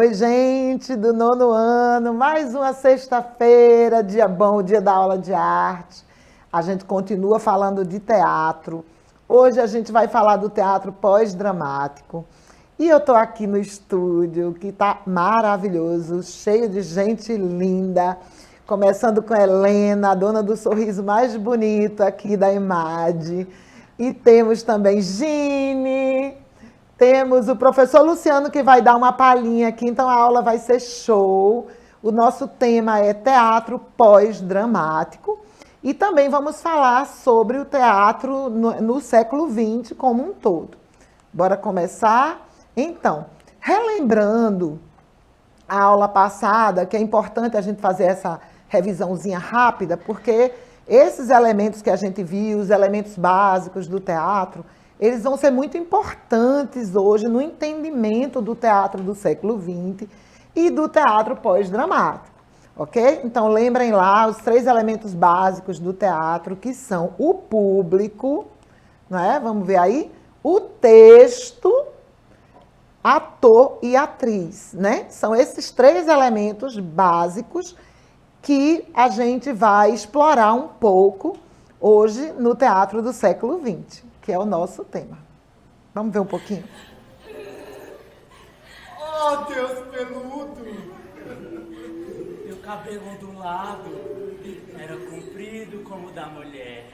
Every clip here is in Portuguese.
Oi, gente do nono ano, mais uma sexta-feira, dia bom, dia da aula de arte. A gente continua falando de teatro. Hoje a gente vai falar do teatro pós-dramático. E eu estou aqui no estúdio, que está maravilhoso, cheio de gente linda. Começando com a Helena, a dona do sorriso mais bonito aqui da IMAD. E temos também Gine. Temos o professor Luciano, que vai dar uma palhinha aqui, então a aula vai ser show. O nosso tema é teatro pós-dramático. E também vamos falar sobre o teatro no século XX como um todo. Bora começar? Então, relembrando a aula passada, que é importante a gente fazer essa revisãozinha rápida, porque esses elementos que a gente viu, os elementos básicos do teatro, eles vão ser muito importantes hoje no entendimento do teatro do século XX e do teatro pós-dramático, ok? Então, lembrem lá os 3 elementos básicos do teatro, que são o público, não é? Vamos ver aí? O texto, ator e atriz, né? São esses 3 elementos básicos que a gente vai explorar um pouco hoje no teatro do século XX. Que é o nosso tema. Vamos ver um pouquinho? Oh, Deus peludo! Meu cabelo ondulado era comprido como o da mulher.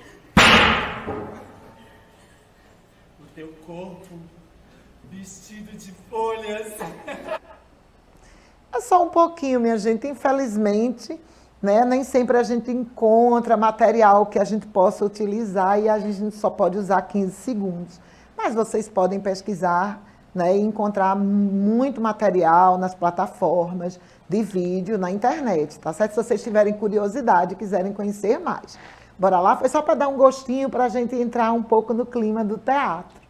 O teu corpo vestido de folhas. É só um pouquinho, minha gente. Infelizmente, né, nem sempre a gente encontra material que a gente possa utilizar e a gente só pode usar 15 segundos. Mas vocês podem pesquisar, né, e encontrar muito material nas plataformas de vídeo na internet, tá certo? Se vocês tiverem curiosidade e quiserem conhecer mais. Bora lá? Foi só para dar um gostinho para a gente entrar um pouco no clima do teatro.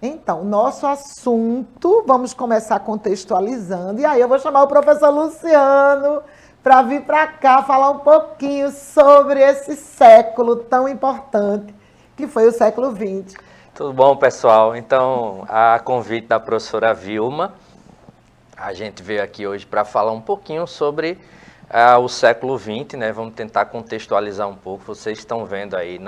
Então, nosso assunto, vamos começar contextualizando. E aí eu vou chamar o professor Luciano para vir para cá falar um pouquinho sobre esse século tão importante que foi o século XX. Tudo bom, pessoal? Então, a convite da professora Vilma, a gente veio aqui hoje para falar um pouquinho sobre o século XX, né? Vamos tentar contextualizar um pouco. Vocês estão vendo aí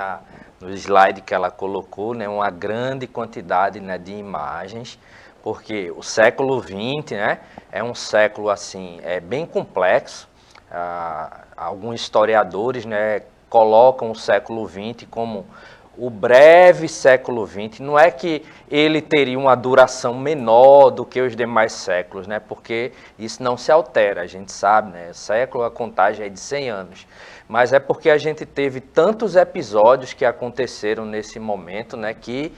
no slide que ela colocou, né, uma grande quantidade, né, de imagens, porque o século XX, né, é um século assim, bem complexo. Alguns historiadores, né, colocam o século XX como o breve século XX. Não é que ele teria uma duração menor do que os demais séculos, né, porque isso não se altera, a gente sabe, né, século, a contagem é de 100 anos. Mas é porque a gente teve tantos episódios que aconteceram nesse momento, né, que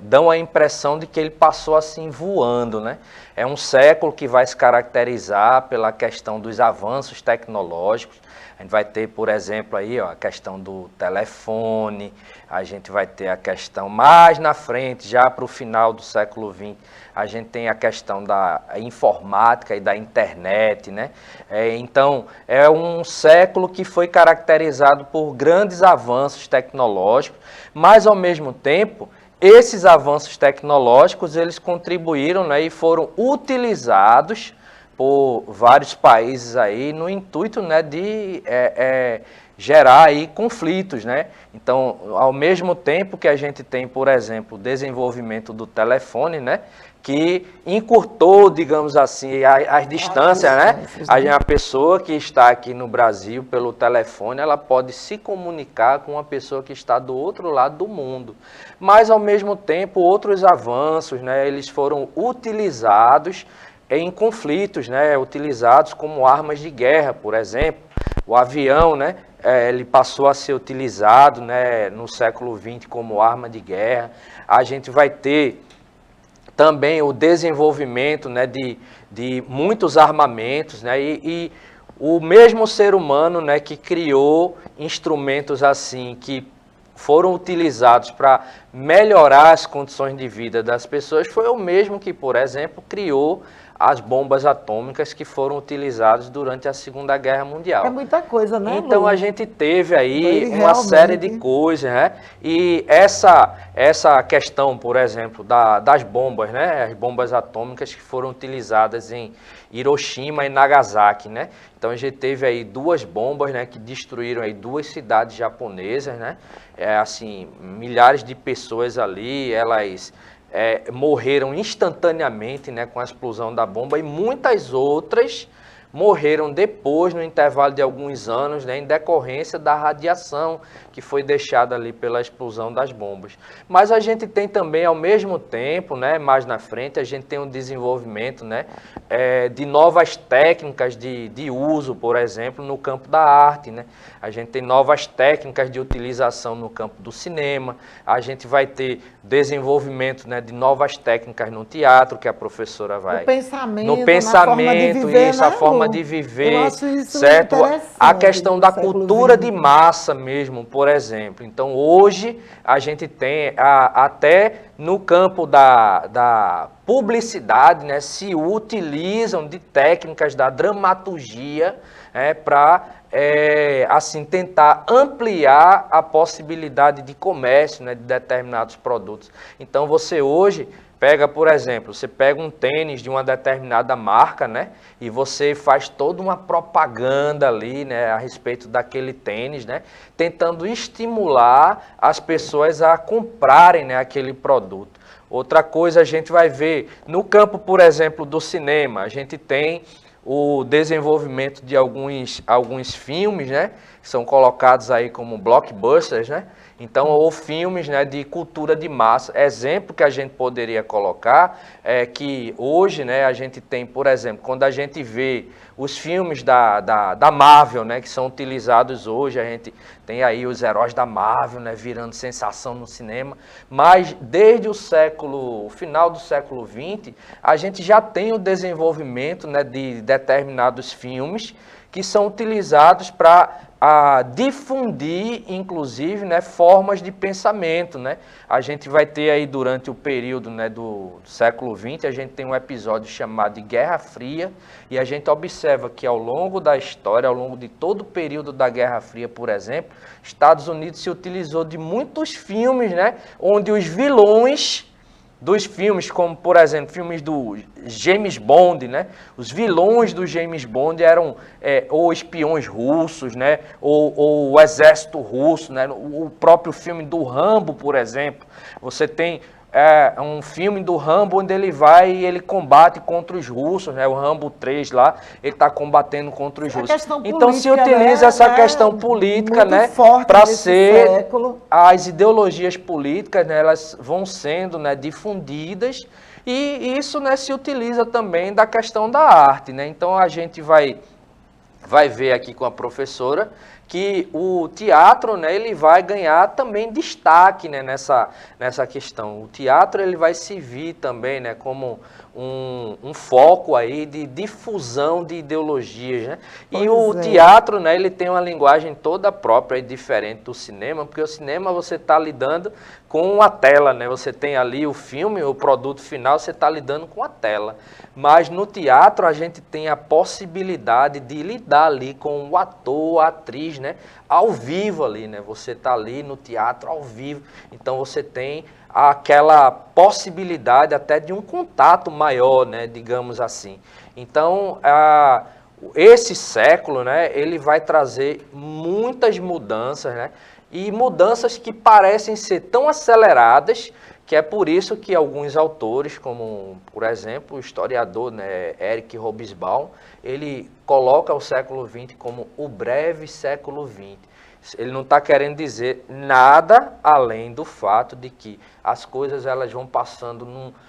dão a impressão de que ele passou assim voando, né? É um século que vai se caracterizar pela questão dos avanços tecnológicos. A gente vai ter, por exemplo, aí, ó, a questão do telefone, a gente vai ter a questão mais na frente, já para o final do século XX, a gente tem a questão da informática e da internet, né? Então, é um século que foi caracterizado por grandes avanços tecnológicos, mas, ao mesmo tempo, esses avanços tecnológicos, eles contribuíram, né, e foram utilizados por vários países aí no intuito, né, de gerar aí conflitos, né? Então, ao mesmo tempo que a gente tem, por exemplo, o desenvolvimento do telefone, né, que encurtou, digamos assim, as distâncias, né? A pessoa que está aqui no Brasil pelo telefone, ela pode se comunicar com uma pessoa que está do outro lado do mundo. Mas, ao mesmo tempo, outros avanços, né, eles foram utilizados em conflitos, né, utilizados como armas de guerra, por exemplo. O avião, né, ele passou a ser utilizado, né, no século XX como arma de guerra. A gente vai ter também o desenvolvimento, né, de muitos armamentos, né, e o mesmo ser humano, né, que criou instrumentos assim que foram utilizados para melhorar as condições de vida das pessoas foi o mesmo que, por exemplo, criou as bombas atômicas que foram utilizadas durante a Segunda Guerra Mundial. É muita coisa, né, Então Lu? a gente teve aí Foi uma série de realmente. coisas, né? E essa questão, por exemplo, das bombas, né? As bombas atômicas que foram utilizadas em Hiroshima e Nagasaki, né? Então a gente teve aí 2 bombas, né, que destruíram aí 2 cidades japonesas, né? Assim, milhares de pessoas ali, elas morreram instantaneamente, né, com a explosão da bomba, e muitas outras morreram depois, no intervalo de alguns anos, né, em decorrência da radiação que foi deixada ali pela explosão das bombas. Mas a gente tem também, ao mesmo tempo, né, mais na frente, a gente tem um desenvolvimento, né, de novas técnicas de uso, por exemplo, no campo da arte, né? A gente tem novas técnicas de utilização no campo do cinema, a gente vai ter desenvolvimento, né, de novas técnicas no teatro, que a professora vai... No pensamento, No pensamento, na forma de viver, isso, né, a forma Lu? de viver, Eu acho isso certo? interessante A questão do da século cultura XX. de massa mesmo, por exemplo. Então, hoje, a gente tem, até no campo da publicidade, né, se utilizam de técnicas da dramaturgia, para, assim, tentar ampliar a possibilidade de comércio, né, de determinados produtos. Então, você hoje... Pega, por exemplo, você pega um tênis de uma determinada marca, né? E você faz toda uma propaganda ali, né? A respeito daquele tênis, né? Tentando estimular as pessoas a comprarem, né, aquele produto. Outra coisa a gente vai ver no campo, por exemplo, do cinema. A gente tem o desenvolvimento de alguns filmes, né? Que são colocados aí como blockbusters, né? Então, ou filmes, né, de cultura de massa. Exemplo que a gente poderia colocar é que hoje, né, a gente tem, por exemplo, quando a gente vê os filmes da Marvel, né, que são utilizados hoje, a gente tem aí os heróis da Marvel, né, virando sensação no cinema, mas desde o final do século XX, a gente já tem o desenvolvimento, né, de determinados filmes que são utilizados para difundir, inclusive, né, formas de pensamento, né? A gente vai ter aí durante o período, né, do século XX, a gente tem um episódio chamado de Guerra Fria, e a gente observa que ao longo da história, ao longo de todo o período da Guerra Fria, por exemplo, Estados Unidos se utilizou de muitos filmes, né, onde os vilões dos filmes, como, por exemplo, filmes do James Bond, né? Os vilões do James Bond eram ou espiões russos, né? Ou o exército russo, né? O próprio filme do Rambo, por exemplo. Você tem um filme do Rambo onde ele vai e ele combate contra os russos, né? O Rambo 3 lá, ele está combatendo contra os russos. Então se utiliza, né, essa questão política, né, para ser século. As ideologias políticas, né, elas vão sendo, né, difundidas, e isso, né, se utiliza também da questão da arte, né? Então a gente vai ver aqui com a professora que o teatro, né, ele vai ganhar também destaque, né, nessa questão. O teatro ele vai servir também, né, como um foco aí de difusão de ideologias, né? E o teatro, né, ele tem uma linguagem toda própria e diferente do cinema, porque o cinema você está lidando com a tela, né? Você tem ali o filme, o produto final, você está lidando com a tela. Mas no teatro a gente tem a possibilidade de lidar ali com o ator, a atriz, né, ao vivo ali, né? Você está ali no teatro ao vivo, então você tem aquela possibilidade até de um contato maior, né, digamos assim. Então, esse século, né, ele vai trazer muitas mudanças, né, e mudanças que parecem ser tão aceleradas que é por isso que alguns autores, como, por exemplo, o historiador, né, Eric Hobsbawm, ele coloca o século XX como o breve século XX. Ele não está querendo dizer nada além do fato de que as coisas elas vão passando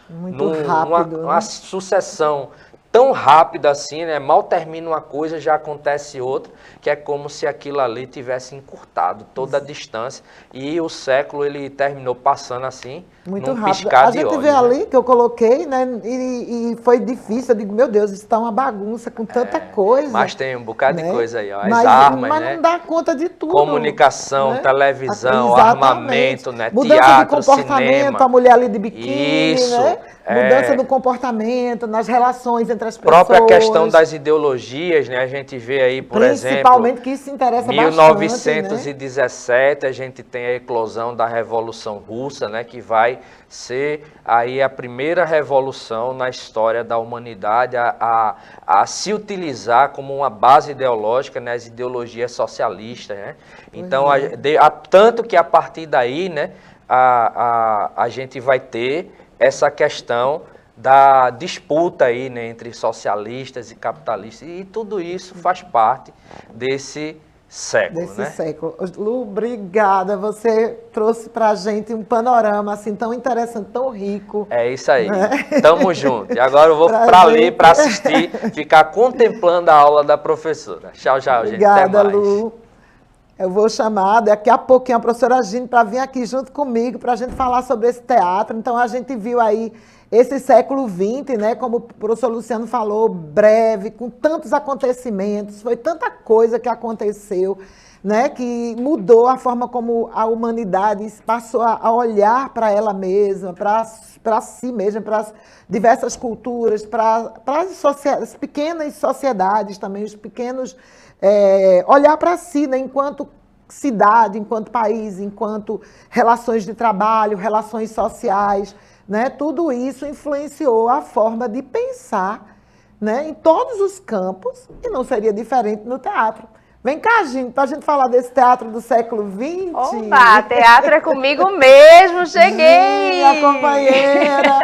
numa sucessão tão rápida assim, né? Mal termina uma coisa, já acontece outra, que é como se aquilo ali tivesse encurtado toda a distância, e o século ele terminou passando assim, muito num rápido. piscar de olhos. A gente vê ali que eu coloquei, né? E foi difícil. Eu digo, meu Deus, isso está uma bagunça com tanta coisa. Mas tem um bocado, né, de coisa aí, ó. Mas armas, mas né? Não dá conta de tudo. Comunicação, né? Televisão, exatamente. armamento, né? Mudança teatro, de comportamento, cinema. A mulher ali de biquíni, isso. né? Mudança no comportamento, nas relações entre as pessoas. Própria questão das ideologias, né? A gente vê aí, por Principalmente exemplo, que isso interessa 1917, né? a gente tem a eclosão da Revolução Russa, né? Que vai ser aí a primeira revolução na história da humanidade a se utilizar como uma base ideológica, né? As ideologias socialistas, né? Então, tanto que a partir daí, né? A gente vai ter essa questão da disputa aí, né, entre socialistas e capitalistas, e tudo isso faz parte desse século, Desse né? século. Lu, obrigada, você trouxe pra gente um panorama assim tão interessante, tão rico. É isso aí, tamo junto. E agora eu vou para ali para assistir, ficar contemplando a aula da professora. Tchau, tchau, gente. Até Obrigada, mais. Lu. Eu vou chamar daqui a pouquinho a professora Gine para vir aqui junto comigo para a gente falar sobre esse teatro. Então, a gente viu aí esse século XX, né, como o professor Luciano falou, breve, com tantos acontecimentos, foi tanta coisa que aconteceu, né, que mudou a forma como a humanidade passou a olhar para ela mesma, para si mesma, para as diversas culturas, para as pequenas sociedades também, os pequenos... olhar para si, né, enquanto cidade, enquanto país, enquanto relações de trabalho, relações sociais, né, tudo isso influenciou a forma de pensar, né, em todos os campos, e não seria diferente no teatro. Vem cá, Gine, para a gente falar desse teatro do século XX. Opa, teatro é comigo mesmo, cheguei! Gine, a companheira.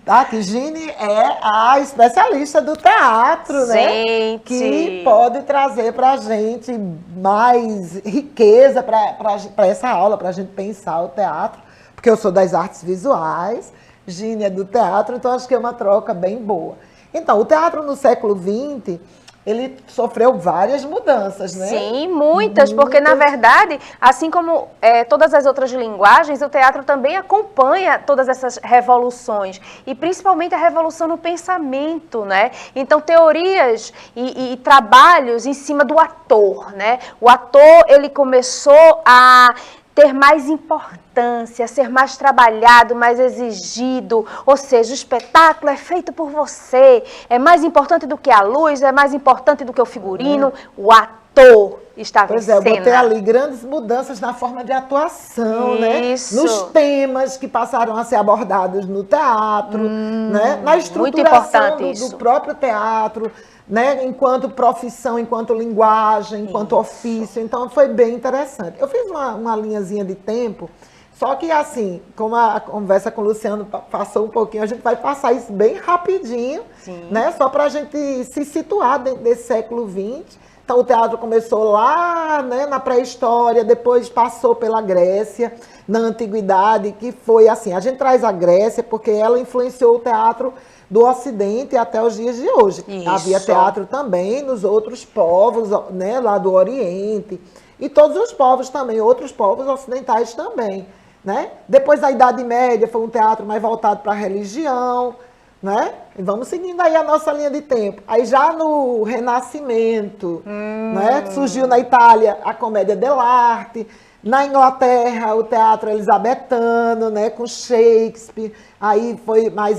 Tá, que Gine é a especialista do teatro, né? Que pode trazer para a gente mais riqueza para essa aula, para a gente pensar o teatro, porque eu sou das artes visuais, Gine é do teatro, então acho que é uma troca bem boa. Então, o teatro no século XX, ele sofreu várias mudanças, né? Sim, muitas, porque na verdade, assim como todas as outras linguagens, o teatro também acompanha todas essas revoluções, e principalmente a revolução no pensamento, né? Então, teorias e trabalhos em cima do ator, né? O ator, ele começou a ter mais importância, ser mais trabalhado, mais exigido, ou seja, o espetáculo é feito por você, é mais importante do que a luz, é mais importante do que o figurino, o ator estava em cena. Pois é, eu botei ali grandes mudanças na forma de atuação, Isso. né? Nos temas que passaram a ser abordados no teatro, né? Na muito estruturação importante isso. do próprio teatro, né, enquanto profissão, enquanto linguagem, enquanto ofício. Então, foi bem interessante. Eu fiz uma linhazinha de tempo, só que, assim, como a conversa com o Luciano passou um pouquinho, a gente vai passar isso bem rapidinho, né, só para a gente se situar dentro desse século XX. Então, o teatro começou lá, né, na pré-história, depois passou pela Grécia, na Antiguidade, que foi assim. A gente traz a Grécia porque ela influenciou o teatro do Ocidente até os dias de hoje. Isso. Havia teatro também nos outros povos, né, lá do Oriente, e todos os povos também, outros povos ocidentais também, né? Depois da Idade Média foi um teatro mais voltado para a religião, né? E vamos seguindo aí a nossa linha de tempo. Aí já no Renascimento, né, surgiu na Itália a comédia dell'arte, na Inglaterra, o teatro elizabetano, né, com Shakespeare. Aí foi mais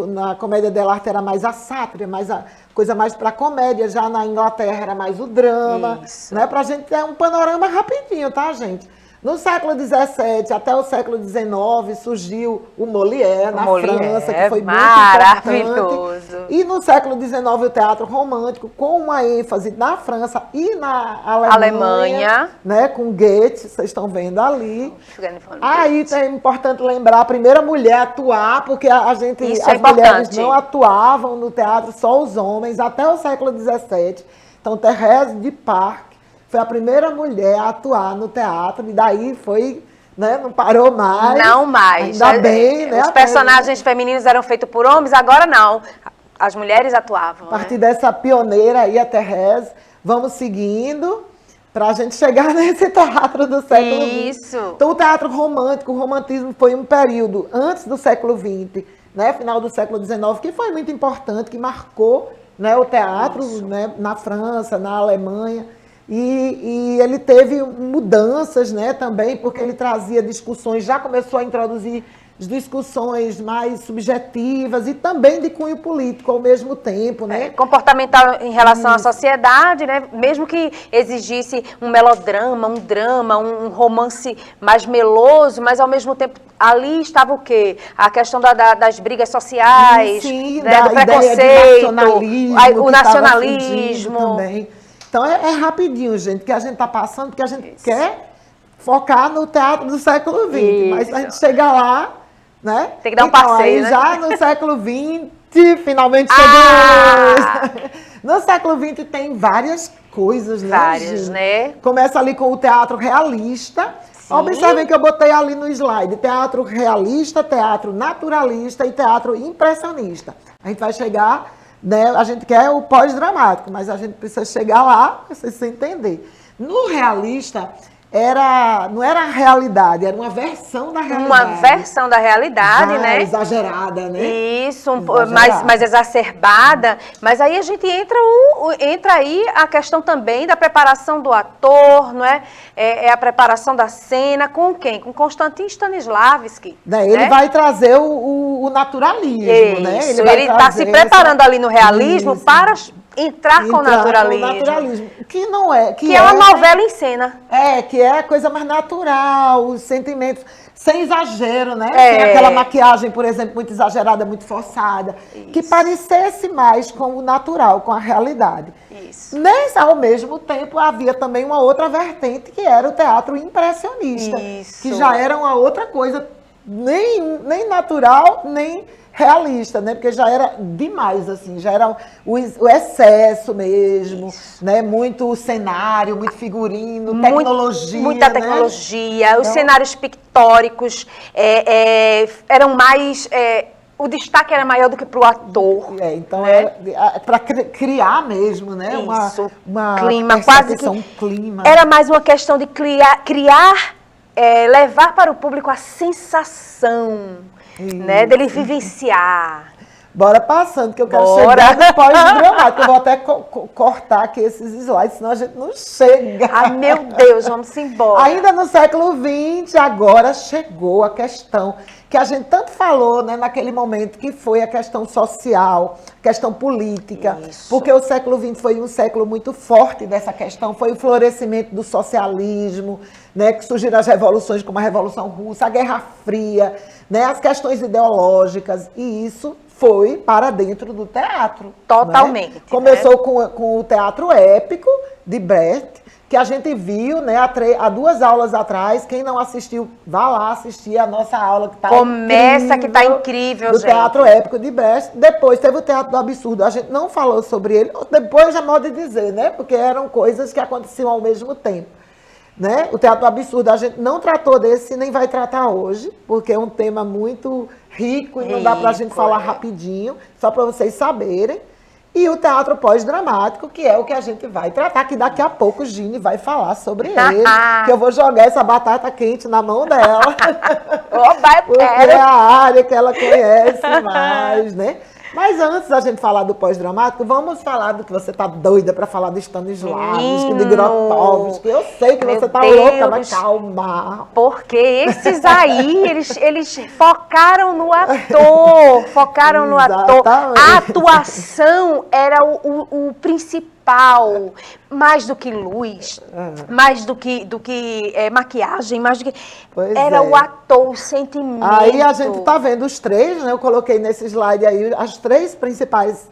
na comédia dell'arte era mais a sátira, coisa mais para comédia. Já na Inglaterra era mais o drama, né? Para a gente ter um panorama rapidinho, tá, gente? No século XVII até o século XIX surgiu o Molière na França, que foi muito importante. E no século XIX o teatro romântico, com uma ênfase na França e na Alemanha, né, com Goethe, vocês estão vendo ali. Aí é importante lembrar a primeira mulher a atuar, porque as mulheres não atuavam no teatro, só os homens, até o século XVII. Então, Thérèse de Parc foi a primeira mulher a atuar no teatro, e daí foi, né, não parou mais. Não mais. Ainda bem, né? Os personagens femininos eram feitos por homens, agora não. As mulheres atuavam. A partir dessa pioneira aí, a Thérèse, vamos seguindo para a gente chegar nesse teatro do século XX. Isso. Então, o teatro romântico, o romantismo foi um período antes do século XX, né, final do século XIX, que foi muito importante, que marcou, né, o teatro, né, na França, na Alemanha. E ele teve mudanças, né, também, porque ele trazia discussões, já começou a introduzir discussões mais subjetivas e também de cunho político ao mesmo tempo, né? Comportamental em relação à sociedade, né? Mesmo que exigisse um melodrama, um drama, um romance mais meloso, mas ao mesmo tempo ali estava o quê? A questão das brigas sociais, sim, né? Do preconceito, o nacionalismo também. Então é rapidinho, gente, que a gente está passando, porque a gente quer focar no teatro do século XX, mas a gente chega lá, né? Tem que dar um passeio, aí, né? já no século XX, finalmente chegamos! No século XX tem várias coisas, né? Várias, né? Começa ali com o teatro realista. Sim. Observem que eu botei ali no slide, teatro realista, teatro naturalista e teatro impressionista. A gente vai chegar, né? A gente quer o pós-dramático, mas a gente precisa chegar lá para vocês entender. No realista, não era a realidade, era uma versão da realidade. Uma versão da realidade, né? Exagerada, né? Isso, Exagerada. mais exacerbada. Mas aí a gente entra aí a questão também da preparação do ator, não é? É a preparação da cena com quem? Com Konstantin Stanislavski. Né? Ele vai trazer o naturalismo, né? Ele está se preparando ali no realismo para entrar com o naturalismo. Que não é. Que é uma novela em cena. Que é a coisa mais natural, os sentimentos, sem exagero, né? Sem aquela maquiagem, por exemplo, muito exagerada, muito forçada. Isso. Que parecesse mais com o natural, com a realidade. Isso. Mas, ao mesmo tempo, havia também uma outra vertente, que era o teatro impressionista. Isso. Que já era uma outra coisa, nem natural, nem realista, né? Porque já era demais, assim, já era o excesso mesmo, né? Muito cenário, muito figurino, tecnologia. Muita tecnologia, né? Os cenários pictóricos eram mais... o destaque era maior do que para o ator. Então era para criar mesmo, né? Isso, uma clima, quase que... um clima. Era mais uma questão de criar, levar para o público a sensação, né, dele vivenciar. Bora passando, que eu quero chegar no pós-dramático. Eu vou até cortar aqui esses slides, senão a gente não chega. Ai, meu Deus, vamos embora. Ainda no século XX, agora chegou a questão que a gente tanto falou, né, naquele momento, que foi a questão social, questão política. Isso. Porque o século XX foi um século muito forte dessa questão. Foi o florescimento do socialismo, né, que surgiram as revoluções como a Revolução Russa, a Guerra Fria, né, as questões ideológicas, e isso foi para dentro do teatro. Totalmente. Né? Começou com o teatro épico de Brecht, que a gente viu, né, há 2 aulas atrás. Quem não assistiu, vá lá assistir a nossa aula, que está incrível. Que está incrível, do teatro épico de Brecht. Depois teve o Teatro do Absurdo. A gente não falou sobre ele, depois já modo de dizer, né, porque eram coisas que aconteciam ao mesmo tempo. Né? O Teatro do Absurdo a gente não tratou desse, nem vai tratar hoje, porque é um tema muito rico e não dá para a gente falar rapidinho, só para vocês saberem. E o teatro pós-dramático, que é o que a gente vai tratar, que daqui a pouco Gine vai falar sobre ele, que eu vou jogar essa batata quente na mão dela, porque é a área que ela conhece mais, né? Mas antes da gente falar do pós-dramático, vamos falar do que você tá doida para falar de Stanislavski, de Grotowski. Eu sei que você tá louca, mas calma. Porque esses aí, eles focaram no ator, no ator. A atuação era o principal. Mais do que luz, mais do que maquiagem, mais do que... Era o ator, o sentimento. Aí a gente tá vendo os 3, né? Eu coloquei nesse slide aí as 3 principais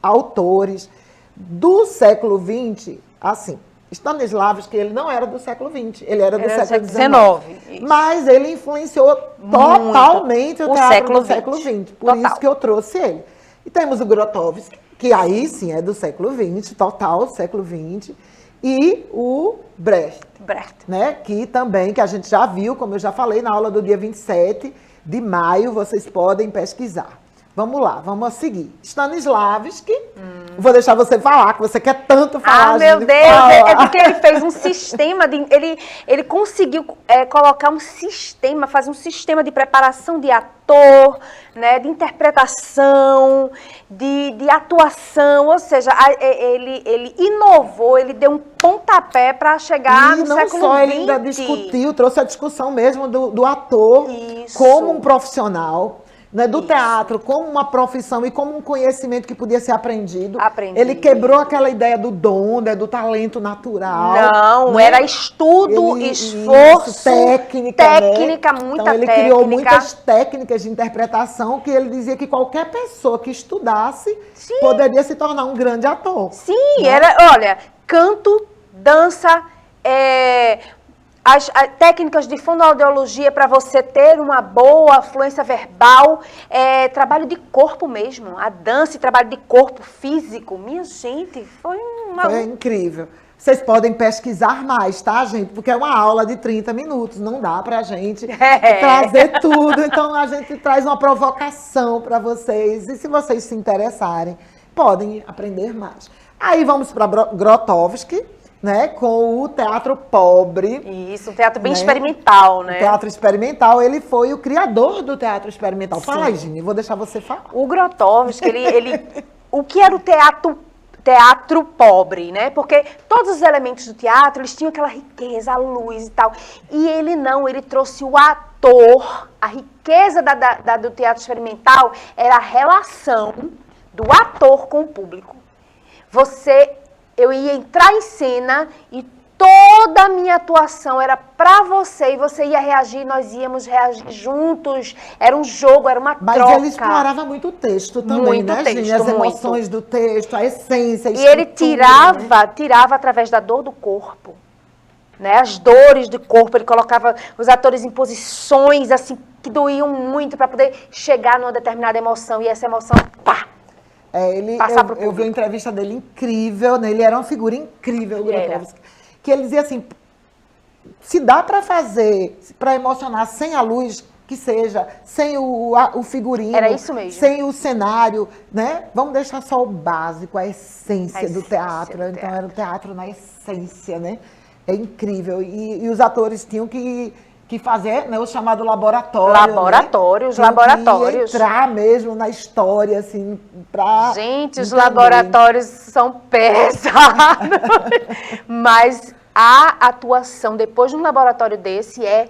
autores do século XX. Assim, Stanislavski, ele não era do século XX, ele era do século XIX. Mas ele influenciou totalmente o teatro do século XX. Por isso que eu trouxe ele. E temos o Grotowski, que aí sim é do século XX, total século XX, e o Brecht, né? Que também, que a gente já viu, como eu já falei na aula do dia 27 de maio, vocês podem pesquisar. Vamos lá, vamos a seguir. Stanislavski, vou deixar você falar, que você quer tanto falar. Ah, meu Gine, Deus, fala. é porque ele fez um sistema, ele conseguiu colocar um sistema, fazer um sistema de preparação de ator, né, de interpretação, de atuação, ou seja, ele inovou, ele deu um pontapé para chegar E no não século só, ele XX. ainda discutiu, trouxe a discussão mesmo do ator Isso. como um profissional, né, do Isso. teatro como uma profissão e como um conhecimento que podia ser aprendido. Aprendido. Ele quebrou aquela ideia do dom, né, do talento natural. Não, né? era estudo, esforço, isso, técnica, técnica, né? muita então, ele técnica. criou muitas técnicas de interpretação que ele dizia que qualquer pessoa que estudasse poderia se tornar um grande ator. Sim, né? olha, canto, dança, as técnicas de fonoaudiologia para você ter uma boa fluência verbal, trabalho de corpo mesmo, a dança e trabalho de corpo físico. Minha gente, foi uma... Foi incrível. Vocês podem pesquisar mais, tá, gente? Porque é uma aula de 30 minutos, não dá pra gente trazer tudo. Então, a gente traz uma provocação para vocês. E se vocês se interessarem, podem aprender mais. Aí vamos para Grotowski, né, com o teatro pobre. Isso, um teatro bem né? experimental, né? O teatro experimental, ele foi o criador do teatro experimental. Fala aí, Gine, vou deixar você falar. O Grotowski, o que era o teatro pobre, né? Porque todos os elementos do teatro, eles tinham aquela riqueza, a luz e tal. E ele trouxe o ator. A riqueza do teatro experimental era a relação do ator com o público. Eu ia entrar em cena e toda a minha atuação era pra você e você ia reagir, nós íamos reagir juntos. Era um jogo, era uma troca. Mas ele explorava muito o texto também, Muito né, texto, Gine? As muito. emoções do texto, a essência, a E ele estrutura, tirava através da dor do corpo, né? As dores do corpo, ele colocava os atores em posições assim que doíam muito para poder chegar numa determinada emoção e essa emoção, pá! Eu vi uma entrevista dele incrível, né? Ele era uma figura incrível, o Grotowski. Que ele dizia assim, se dá para fazer, para emocionar sem a luz, que seja, sem o figurino, era isso mesmo. sem o cenário, né? Vamos deixar só o básico, a essência do teatro. Então era o teatro na essência, né? É incrível. E os atores tinham que fazer, né, o chamado laboratório. Laboratórios, né? laboratórios. Entrar mesmo na história, assim, pra... Gente, os entender. laboratórios são pesados. Mas a atuação depois de um laboratório desse é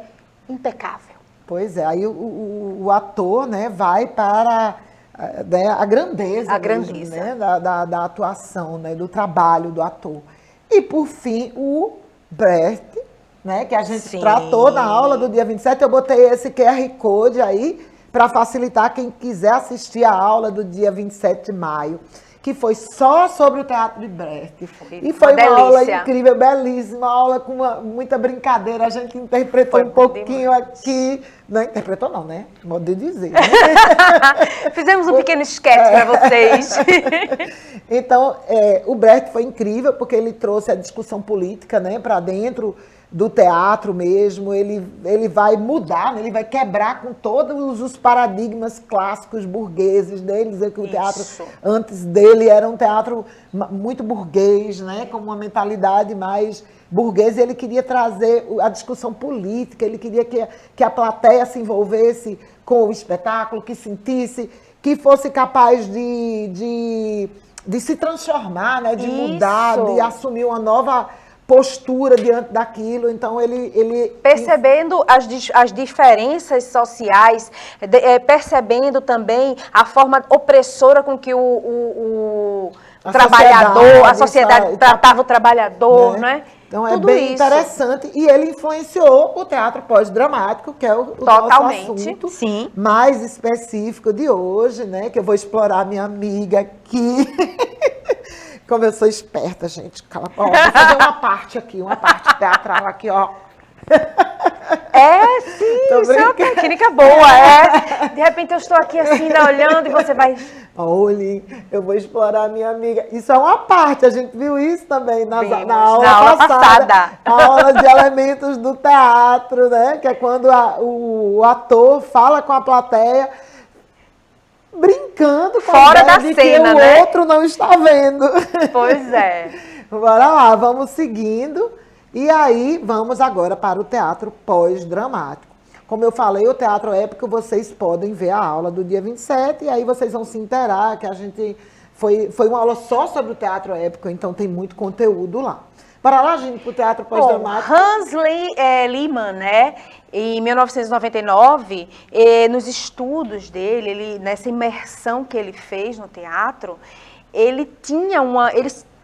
impecável. Pois é, aí o ator, né, vai para né, a grandeza. A mesmo, grandeza. né, da atuação, né, do trabalho do ator. E, por fim, o Brecht, né, que a gente tratou na aula do dia 27, eu botei esse QR Code aí para facilitar quem quiser assistir a aula do dia 27 de maio, que foi só sobre o teatro de Brecht. E foi uma aula incrível, belíssima, uma aula com muita brincadeira, a gente interpretou um pouquinho aqui, não interpretou não, né? Modo de dizer. Né? Fizemos um pequeno sketch para vocês. Então, o Brecht foi incrível, porque ele trouxe a discussão política, né, para dentro do teatro mesmo, ele vai mudar, né? Ele vai quebrar com todos os paradigmas clássicos burgueses dele, dizer que o teatro antes dele era um teatro muito burguês, né? Com uma mentalidade mais burguesa, e ele queria trazer a discussão política, ele queria que a plateia se envolvesse com o espetáculo, que sentisse, que fosse capaz de se transformar, né? De mudar, de assumir uma nova postura diante daquilo. Então ele percebendo as diferenças sociais, percebendo também a forma opressora com que o trabalhador, a sociedade tratava o trabalhador, né? Então é bem interessante, e ele influenciou o teatro pós-dramático, que é o nosso assunto mais específico de hoje, né? Que eu vou explorar a minha amiga aqui. Como eu sou esperta, gente. Cala a boca. Vou fazer uma parte teatral aqui, ó. Isso é uma técnica boa, De repente eu estou aqui assim, olhando, e você vai... Olhem, eu vou explorar a minha amiga. Isso é uma parte, a gente viu isso também na aula passada. A aula de elementos do teatro, né? Que é quando o ator fala com a plateia, brincando com Fora a ideia da de cena, que o né? outro não está vendo. Pois é. Bora lá, vamos seguindo. E aí, vamos agora para o teatro pós-dramático. Como eu falei, o teatro épico, vocês podem ver a aula do dia 27, e aí vocês vão se inteirar, que a gente... Foi uma aula só sobre o teatro épico, então tem muito conteúdo lá. Para lá, gente, para o teatro pós-dramático. Hans Lehmann, né? Em 1999, nos estudos dele, nessa imersão que ele fez no teatro, ele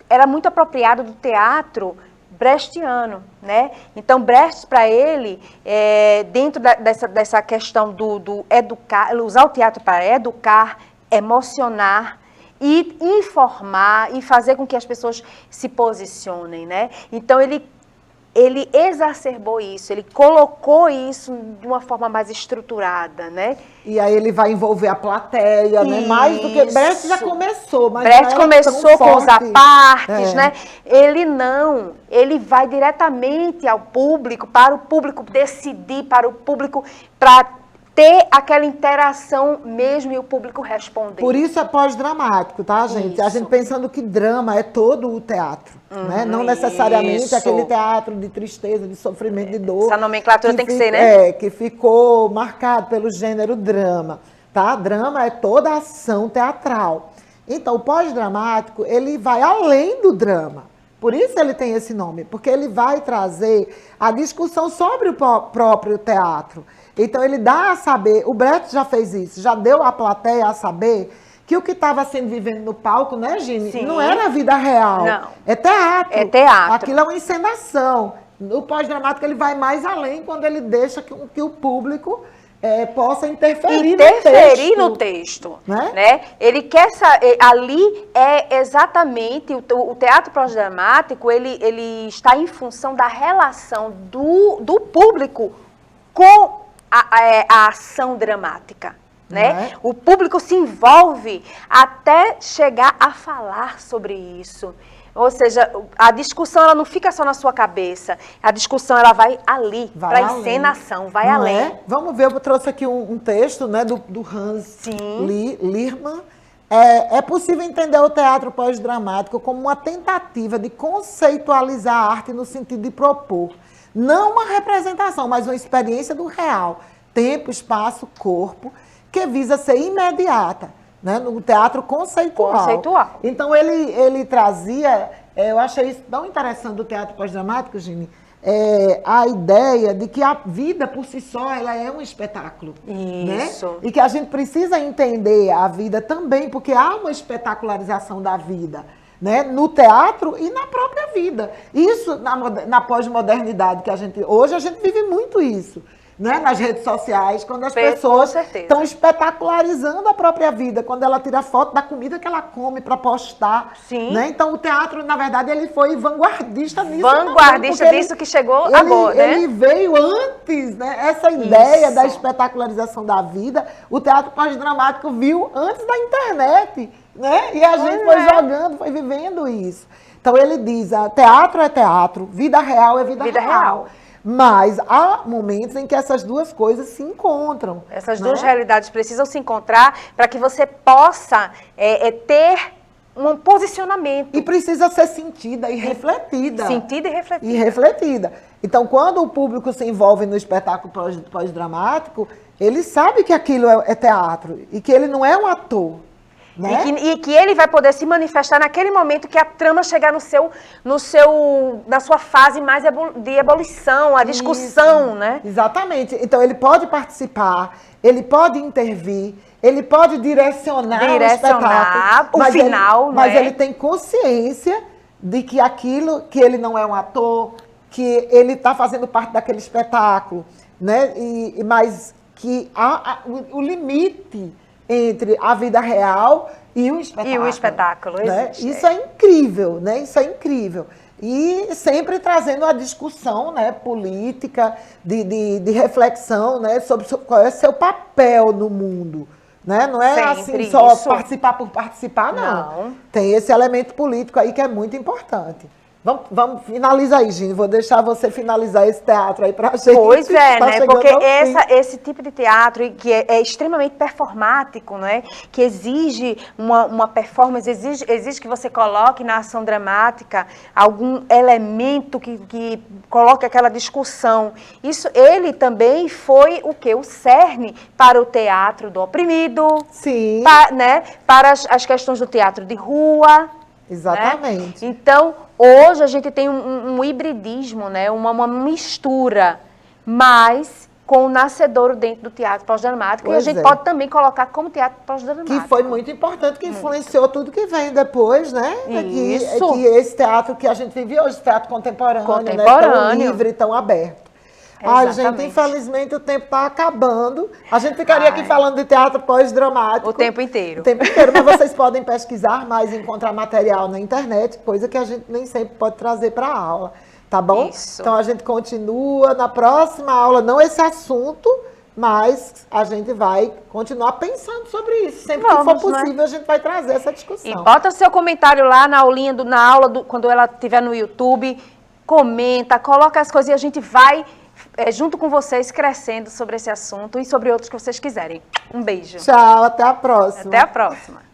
era muito apropriado do teatro brechtiano, né? Então, Brecht, para ele, dentro dessa questão do educar, usar o teatro para educar, emocionar, e informar e fazer com que as pessoas se posicionem, né? Então, ele exacerbou isso, ele colocou isso de uma forma mais estruturada, né? E aí ele vai envolver a plateia, né? Mais do que... Brecht já começou, mas Brecht não era tão começou com os forte. apartes, né? Ele vai diretamente ao público, para o público decidir, para ter aquela interação mesmo e o público responder. Por isso é pós-dramático, tá, gente? Isso. A gente pensando que drama é todo o teatro, né? Não necessariamente isso. aquele teatro de tristeza, de sofrimento, de dor. Essa nomenclatura tem que ser, né? Que ficou marcado pelo gênero drama, tá? Drama é toda a ação teatral. Então, o pós-dramático, ele vai além do drama. Por isso ele tem esse nome, porque ele vai trazer a discussão sobre o próprio teatro. Então, ele dá a saber, o Brecht já fez isso, já deu à plateia a saber que o que estava sendo vivido no palco, né, Gine? Sim. Não era a vida real. Não. É teatro. É teatro. Aquilo é uma encenação. No pós-dramático, ele vai mais além quando ele deixa que o público possa interferir no texto. Né? Ele quer ali é exatamente o teatro pós-dramático, ele está em função da relação do público com a ação dramática, né? O público se envolve até chegar a falar sobre isso. Ou seja, a discussão ela não fica só na sua cabeça, a discussão ela vai ali, para a encenação, vai não além. É? Vamos ver, eu trouxe aqui um texto, né, do Hans Lehmann. É possível entender o teatro pós-dramático como uma tentativa de conceitualizar a arte no sentido de propor não uma representação, mas uma experiência do real, tempo, espaço, corpo, que visa ser imediata, né? No teatro conceitual. Então, ele trazia, eu achei isso tão interessante do teatro pós-dramático, Gine, a ideia de que a vida por si só ela é um espetáculo. Isso. Né? E que a gente precisa entender a vida também, porque há uma espetacularização da vida. Né? No teatro e na própria vida. Isso na pós-modernidade que hoje a gente vive muito isso, né? Nas redes sociais, quando as pessoas estão espetacularizando a própria vida, quando ela tira foto da comida que ela come para postar. Sim. Né? Então o teatro, na verdade, ele foi vanguardista nisso. Vanguardista disso que chegou agora, né? Ele veio antes, né? Essa ideia da espetacularização da vida, o teatro pós-dramático viu antes da internet. Né? E a gente foi jogando, foi vivendo isso. Então ele diz, teatro é teatro, vida real é vida real. Mas há momentos em que essas duas coisas se encontram. Essas duas realidades precisam se encontrar para que você possa ter um posicionamento. E precisa ser sentida e refletida. Sentida e refletida. E refletida. Então, quando o público se envolve no espetáculo pós-dramático, ele sabe que aquilo é teatro e que ele não é um ator. Né? E que ele vai poder se manifestar naquele momento que a trama chegar na sua fase mais de ebulição, a discussão, isso. Né? Exatamente. Então, ele pode participar, ele pode intervir, ele pode direcionar o espetáculo. O final, mas ele tem consciência de que aquilo, que ele não é um ator, que ele está fazendo parte daquele espetáculo, né? Mas que há o limite entre a vida real e o espetáculo. E o espetáculo, né? Isso é incrível, né? Isso é incrível. E sempre trazendo a discussão, né, política, de reflexão, né, sobre qual é o seu papel no mundo. Né? Não é sempre assim, só participar por participar, não. Não. Tem esse elemento político aí que é muito importante. Vamos finalizar aí, Gine. Vou deixar você finalizar esse teatro aí pra gente. Pois é, Tá né? chegando Porque ao fim. esse tipo de teatro que é extremamente performático, né? Que exige uma performance, exige que você coloque na ação dramática algum elemento que coloque aquela discussão. Ele também foi o quê? O cerne para o teatro do oprimido, Sim, né? Para as questões do teatro de rua. exatamente. Né? Então, hoje a gente tem um hibridismo, né? uma mistura, mas com o nascedouro dentro do teatro pós-dramático. E a Pois gente é. pode também colocar como teatro pós-dramático. Que foi muito importante, que influenciou tudo que vem depois, né? Isso. Que esse teatro que a gente vive hoje, esse teatro contemporâneo, né? Tão Contemporâneo. livre, tão aberto. Ai, gente, Exatamente. infelizmente o tempo está acabando. A gente ficaria aqui Ai. falando de teatro pós-dramático. O tempo inteiro. O tempo inteiro, mas vocês podem pesquisar mais e encontrar material na internet, coisa que a gente nem sempre pode trazer para a aula, tá bom? Isso. Então a gente continua na próxima aula, não esse assunto, mas a gente vai continuar pensando sobre isso. Sempre que for Vamos, né? possível, a gente vai trazer essa E discussão. bota seu comentário lá na aulinha, na aula, quando ela estiver no YouTube, comenta, coloca as coisas e a gente vai, junto com vocês, crescendo sobre esse assunto e sobre outros que vocês quiserem. Um beijo. Tchau, até a próxima. Até a próxima.